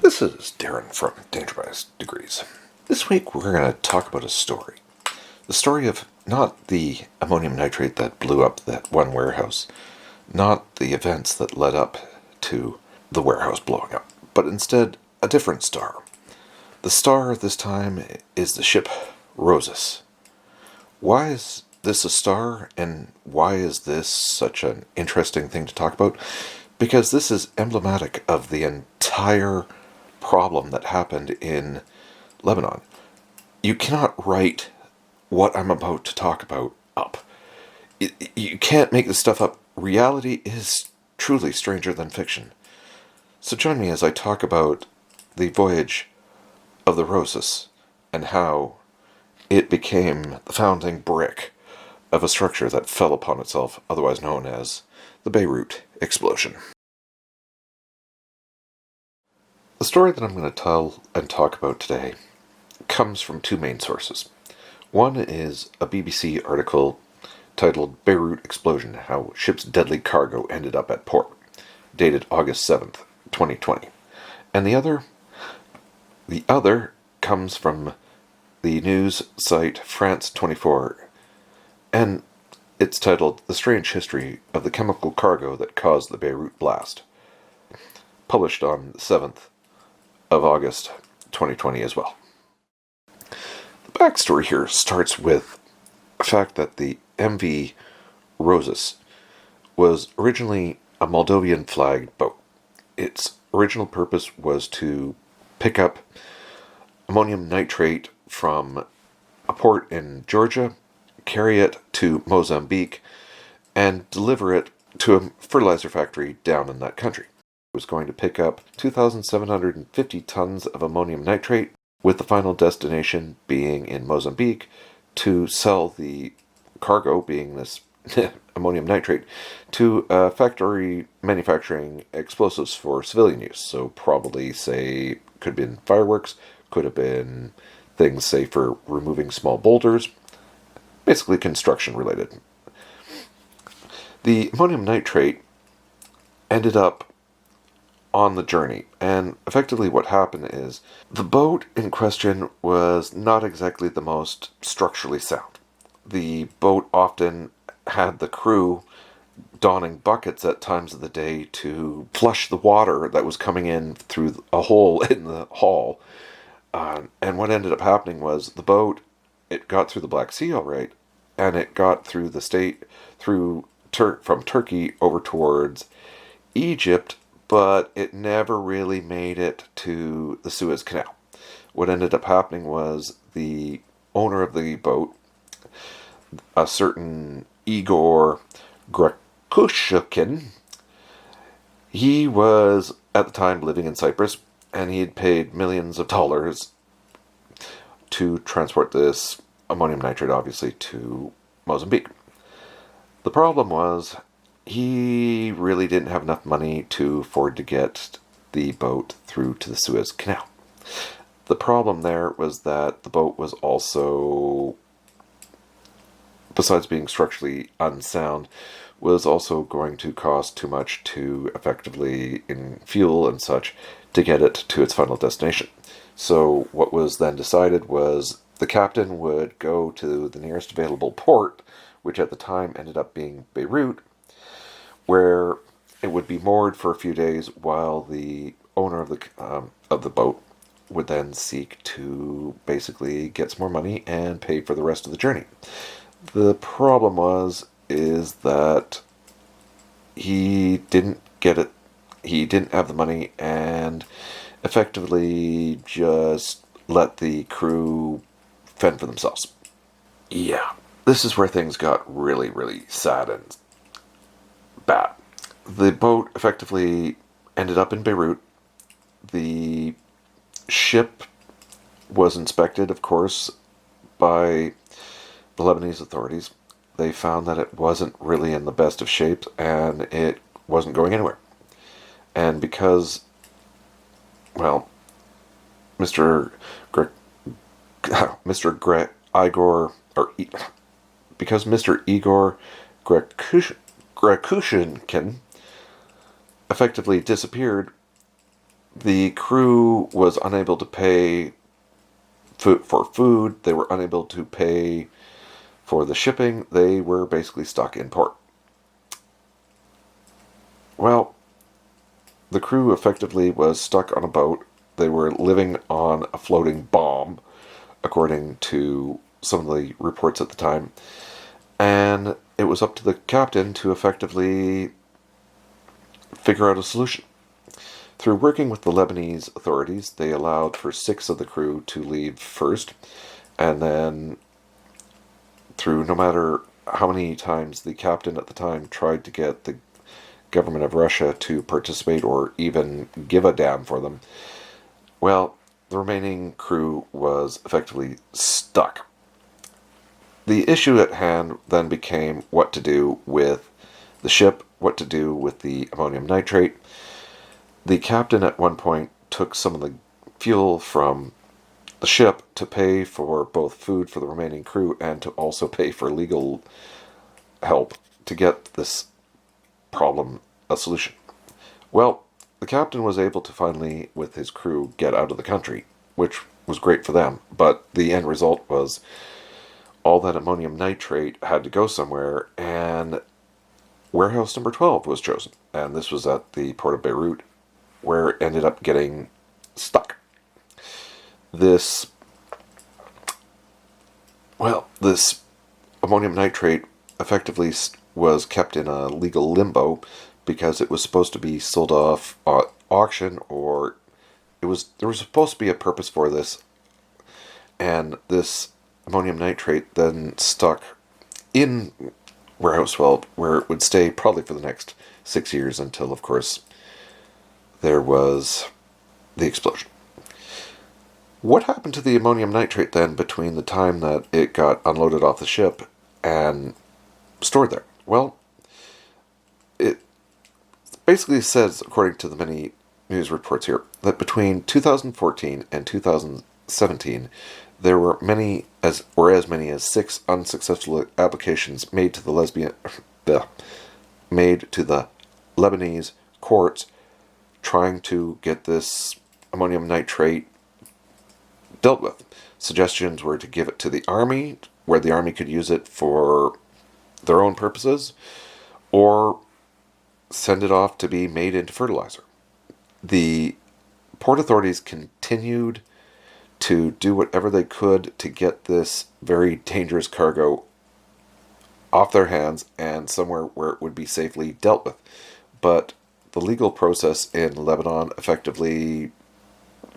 This is Darren from Danger by Degrees. This week we're going to talk about a story. The story of not the ammonium nitrate that blew up that one warehouse, not the events that led up to the warehouse blowing up, but instead a different star. The star this time is the ship Rhosus. Why is this a star, and why is this such an interesting thing to talk about? Because this is emblematic of the entire problem that happened in Lebanon. You cannot write what I'm about to talk about up. You can't make this stuff up. Reality is truly stranger than fiction. So join me as I talk about the voyage of the Rhosus and how it became the founding brick of a structure that fell upon itself, otherwise known as the Beirut explosion. The story that I'm going to tell and talk about today comes from two main sources. One is a BBC article titled Beirut Explosion, How Ship's Deadly Cargo Ended Up at Port, dated August 7th, 2020. And the other comes from the news site France 24, and it's titled The Strange History of the Chemical Cargo That Caused the Beirut Blast, published on the 7th of August 2020 as well. The backstory here starts with the fact that the MV Rhosus was originally a Moldovan flagged boat. Its original purpose was to pick up ammonium nitrate from a port in Georgia, carry it to Mozambique, and deliver it to a fertilizer factory down in that country. It was going to pick up 2,750 tons of ammonium nitrate, with the final destination being in Mozambique, to sell the cargo, being this ammonium nitrate, to a factory manufacturing explosives for civilian use. So probably, say, could have been fireworks, could have been things, say, for removing small boulders, basically construction related. The ammonium nitrate ended up on the journey, and effectively what happened is the boat in question was not exactly the most structurally sound. The boat often had the crew donning buckets at times of the day to flush the water that was coming in through a hole in the hull. And what ended up happening was the boat, it got through the Black Sea all right, and it got through the state, from Turkey over towards Egypt, but it never really made it to the Suez Canal. What ended up happening was the owner of the boat, a certain Igor Grakushin, he was at the time living in Cyprus, and he had paid millions of dollars to transport this ammonium nitrate, obviously, to Mozambique. The problem was he really didn't have enough money to afford to get the boat through to the Suez Canal. The problem there was that the boat was also, besides being structurally unsound, was also going to cost too much to effectively, in fuel and such, to get it to its final destination. So what was then decided was the captain would go to the nearest available port, which at the time ended up being Beirut, where it would be moored for a few days while the owner of the boat would then seek to basically get some more money and pay for the rest of the journey. The problem is that he didn't get it. He didn't have the money, and effectively just let the crew fend for themselves. Yeah, this is where things got really, really sad and bad. The boat effectively ended up in Beirut. The ship was inspected, of course, by the Lebanese authorities. They found that it wasn't really in the best of shape, and it wasn't going anywhere. And because, well, Mr. Igor Grakushinkin effectively disappeared, The crew was unable to pay for food. They were unable to pay for the shipping. They were basically stuck in port. Well, the crew effectively was stuck on a boat. They were living on a floating bomb, according to some of the reports at the time. And it was up to the captain to effectively figure out a solution. Through working with the Lebanese authorities, they allowed for 6 of the crew to leave first, and then through no matter how many times the captain at the time tried to get the government of Russia to participate or even give a damn for them, well, the remaining crew was effectively stuck. The issue at hand then became what to do with the ship, what to do with the ammonium nitrate. The captain at one point took some of the fuel from the ship to pay for both food for the remaining crew and to also pay for legal help to get this problem a solution. Well, the captain was able to finally, with his crew, get out of the country, which was great for them, but the end result was all that ammonium nitrate had to go somewhere, and warehouse number 12 was chosen, and this was at the port of Beirut, where it ended up getting stuck. This ammonium nitrate effectively was kept in a legal limbo because it was supposed to be sold off at auction, or there was supposed to be a purpose for this, and this ammonium nitrate then stuck in warehouse 12, where it would stay probably for the next 6 years until, of course, there was the explosion. What happened to the ammonium nitrate then between the time that it got unloaded off the ship and stored there? Well, it basically says, according to the many news reports here, that between 2014 and 2017, there were as many as 6 unsuccessful applications made to the Lebanese courts trying to get this ammonium nitrate dealt with. Suggestions were to give it to the army, where the army could use it for their own purposes, or send it off to be made into fertilizer. The port authorities continued to do whatever they could to get this very dangerous cargo off their hands and somewhere where it would be safely dealt with. But the legal process in Lebanon effectively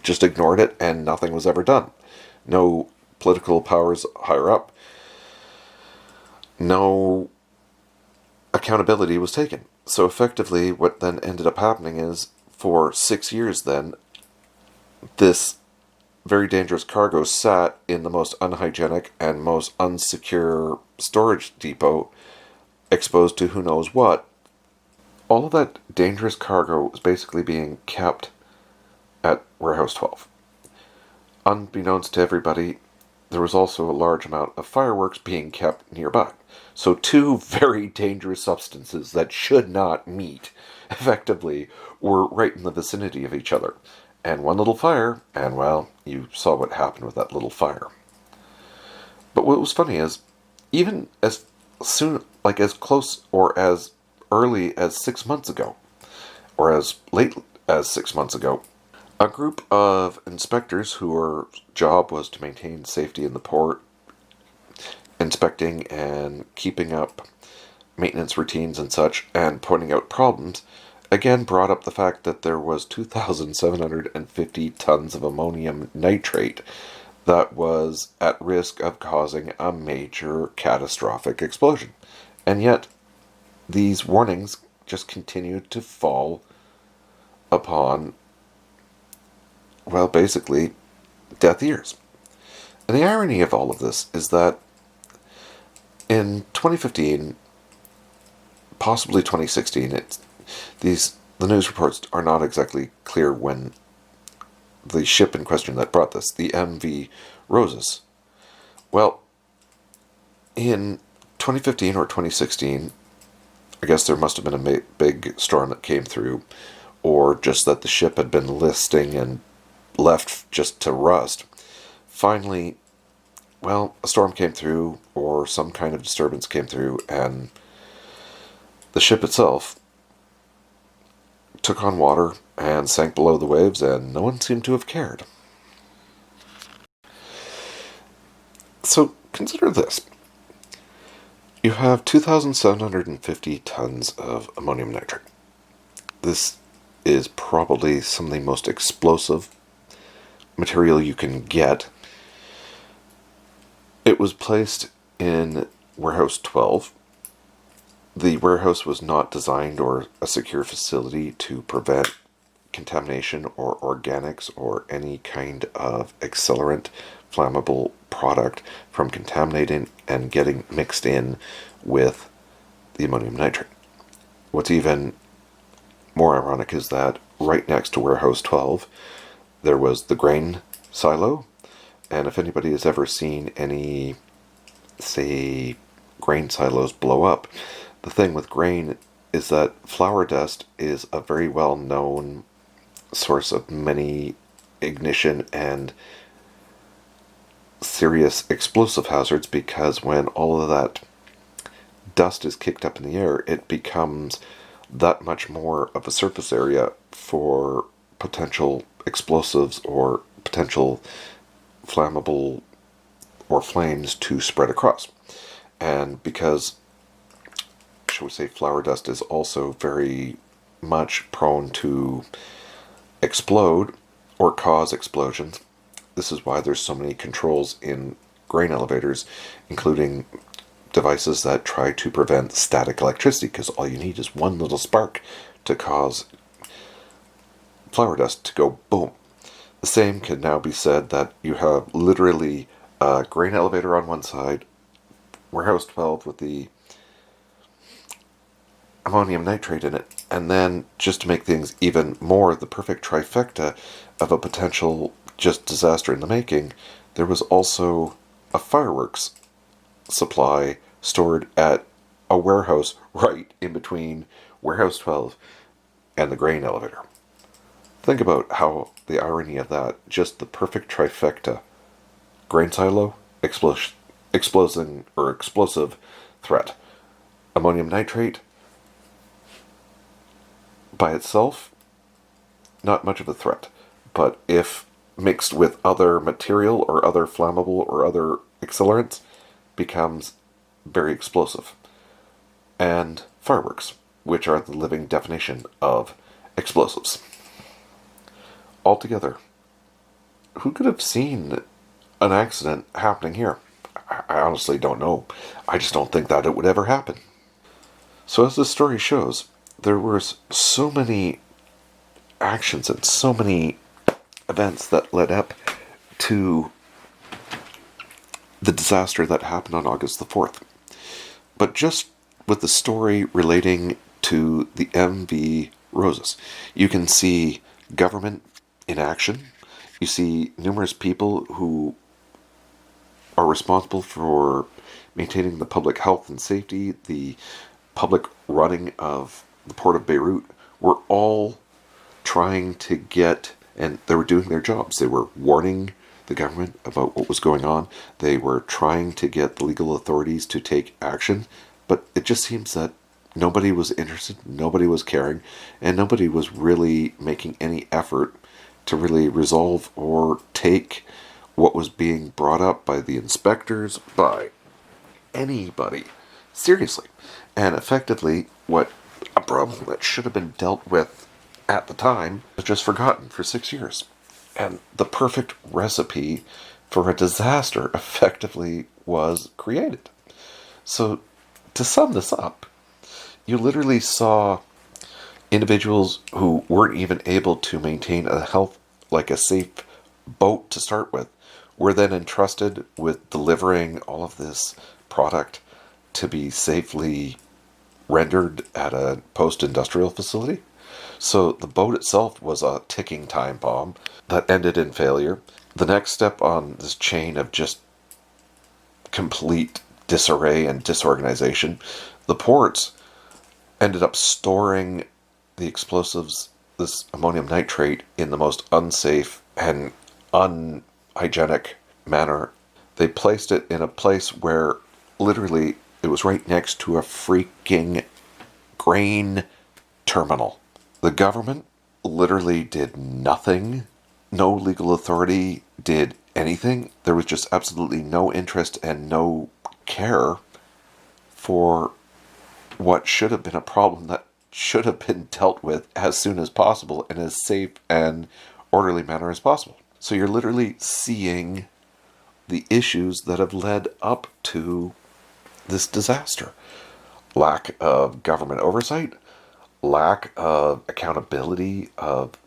just ignored it, and nothing was ever done. No political powers higher up. No accountability was taken. So effectively, what then ended up happening is, for 6 years then, this very dangerous cargo sat in the most unhygienic and most unsecure storage depot, exposed to who knows what. All of that dangerous cargo was basically being kept at Warehouse 12. Unbeknownst to everybody, there was also a large amount of fireworks being kept nearby. So 2 very dangerous substances that should not meet, effectively, were right in the vicinity of each other. And one little fire, and well, you saw what happened with that little fire. But what was funny is, even as soon, like as close or as early as 6 months ago, or as late as 6 months ago, a group of inspectors whose job was to maintain safety in the port, inspecting and keeping up maintenance routines and such, and pointing out problems, again brought up the fact that there was 2,750 tons of ammonium nitrate that was at risk of causing a major catastrophic explosion. And yet, these warnings just continued to fall upon, well, basically, deaf ears. And the irony of all of this is that in 2015, possibly 2016, the news reports are not exactly clear when the ship in question that brought this, the MV Rhosus, well, in 2015 or 2016, I guess there must have been a big storm that came through, or just that the ship had been listing and left just to rust. Finally, well, a storm came through, or some kind of disturbance came through, and the ship itself took on water and sank below the waves, and no one seemed to have cared. So consider this. You have 2,750 tons of ammonium nitrate. This is probably some of the most explosive material you can get. It was placed in Warehouse 12. The warehouse was not designed or a secure facility to prevent contamination or organics or any kind of accelerant flammable product from contaminating and getting mixed in with the ammonium nitrate. What's even more ironic is that right next to Warehouse 12 there was the grain silo, and if anybody has ever seen any, say, grain silos blow up, the thing with grain is that flour dust is a very well known source of many ignition and serious explosive hazards, because when all of that dust is kicked up in the air, it becomes that much more of a surface area for potential explosives or potential flammable or flames to spread across. And because, shall we say, flour dust is also very much prone to explode or cause explosions, this is why there's so many controls in grain elevators, including devices that try to prevent static electricity, because all you need is one little spark to cause flour dust to go boom. The same can now be said that you have literally a grain elevator on one side, Warehouse 12 with the ammonium nitrate in it, and then, just to make things even more the perfect trifecta of a potential just disaster in the making, there was also a fireworks supply stored at a warehouse right in between Warehouse 12 and the grain elevator. Think about how the irony of that, just the perfect trifecta: grain silo, explosive threat. Ammonium nitrate, by itself, not much of a threat. But if mixed with other material or other flammable or other accelerants, becomes very explosive. And fireworks, which are the living definition of explosives. Altogether, who could have seen an accident happening here? I honestly don't know. I just don't think that it would ever happen. So as this story shows, there were so many actions and so many events that led up to the disaster that happened on August the 4th. But just with the story relating to the MV Rhosus, you can see government in action. You see numerous people who are responsible for maintaining the public health and safety, the public running of the port of Beirut, were all trying to get, and they were doing their jobs. They were warning the government about what was going on. They were trying to get the legal authorities to take action, but it just seems that nobody was interested, nobody was caring, and nobody was really making any effort to really resolve or take what was being brought up by the inspectors, by anybody, seriously. And effectively, what a problem that should have been dealt with at the time was just forgotten for 6 years. And the perfect recipe for a disaster effectively was created. So, to sum this up, you literally saw individuals who weren't even able to maintain a safe boat to start with, were then entrusted with delivering all of this product to be safely rendered at a post-industrial facility. So the boat itself was a ticking time bomb that ended in failure. The next step on this chain of just complete disarray and disorganization, the ports ended up storing the explosives this ammonium nitrate in the most unsafe and unhygienic manner. They placed it in a place where literally it was right next to a freaking grain terminal. The government literally did nothing. No legal authority did anything. There was just absolutely no interest and no care for what should have been a problem that should have been dealt with as soon as possible in as safe and orderly manner as possible. So you're literally seeing the issues that have led up to this disaster. Lack of government oversight, lack of accountability of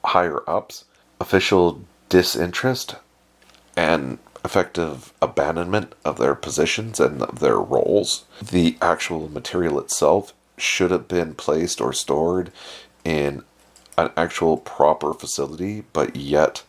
higher ups, official disinterest, and effective abandonment of their positions and of their roles. The actual material itself should have been placed or stored in an actual proper facility, but yet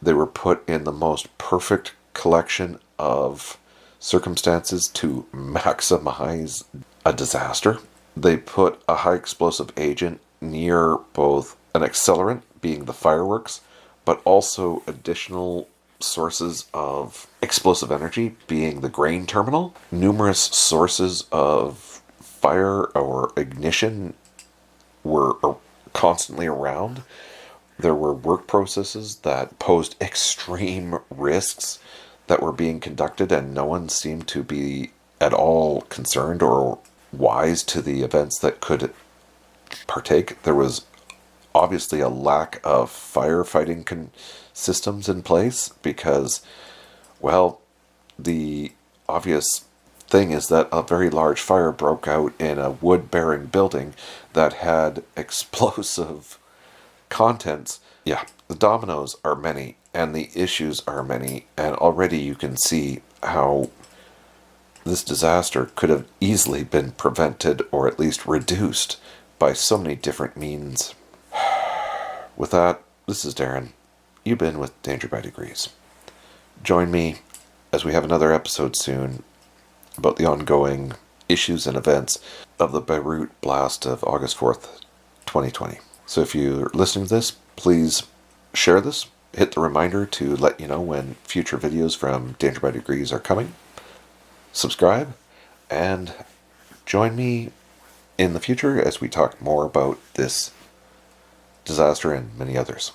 they were put in the most perfect collection of circumstances to maximize a disaster. They put a high explosive agent near both an accelerant, being the fireworks, but also additional sources of explosive energy, being the grain terminal. Numerous sources of fire or ignition were constantly around. There were work processes that posed extreme risks that were being conducted, and no one seemed to be at all concerned or wise to the events that could partake. There was obviously a lack of firefighting systems in place because, well, the obvious thing is that a very large fire broke out in a wood-bearing building that had explosive contents. Yeah, the dominoes are many and the issues are many, and already you can see how this disaster could have easily been prevented or at least reduced by so many different means. With that, this is Darren. You've been with Danger by Degrees. Join me as we have another episode soon about the ongoing issues and events of the Beirut blast of August 4th, 2020. So if you're listening to this, please share this. Hit the reminder to let you know when future videos from Danger by Degrees are coming. Subscribe and join me in the future as we talk more about this disaster and many others.